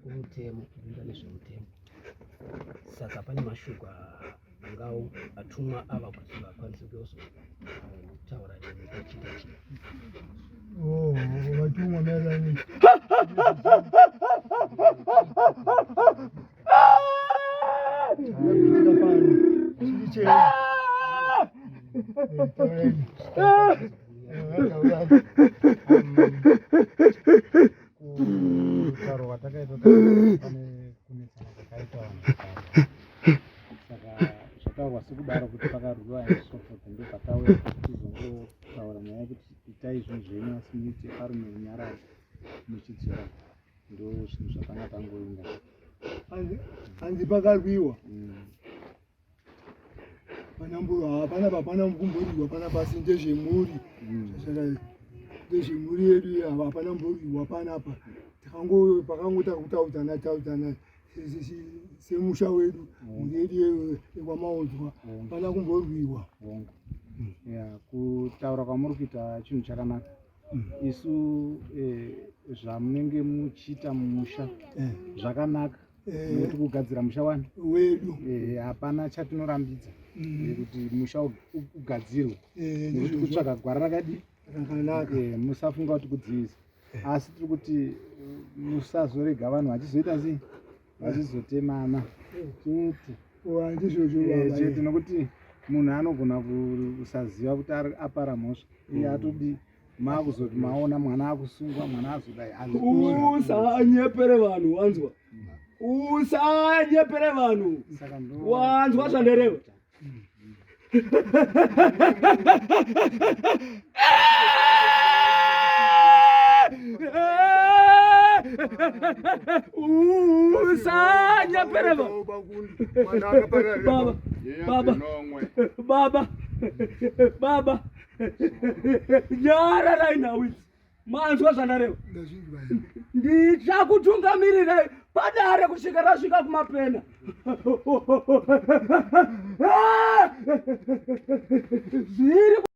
umutemo kulinda nezvemutemo. Saka pane mashoko angao atumwa ava kuti vakwanise kutaura nechita vatumwa maererano kutaura watakaita pane kunetsana kwakaita saka zvataurwa sekudaro kuti pakarwiwa nesofota ndopatauya tizongotaura nyaya yekuti itai zvinhu zvenyu asi muite parume runyararo muchidzora ndo zvinhu zvakanga tangoinga hanzi pakarwiwa hapana kumboriwa pana pasi ndezvemhuri ndezvemhuri yedu hapana mboriwa panapa pakangota kutaudzana semusha wedu mhuri yedu yekwamaonzwa hapana kumborwiwa. Kutaura kwamuri kuita chinhu chakanaka. Isu zvamunenge muchiita mumusha zvakanaka nekuti kugadzira musha wani wedu hapana chatinorambidza kuti musha ugadzirwe nekuti kutsvaga gwara rakadi rakanaka. Musafunga kuti kudziisa asi tiri kuti musazorega vanhu vachizoita sei vachizotemana chete nokuti munhu anogona kusaziva kuti apara mhosva iye atodi makuzoti maona mwana akusungwa mwana azodai usanyepere vanhu wanzwa usanyepere vanhu wanzwa zvandereva usanyepere baba nyararai nhawidzi manzwa zvandareva ndichakutungamirirai padare kusvika rasvika kumapena zviri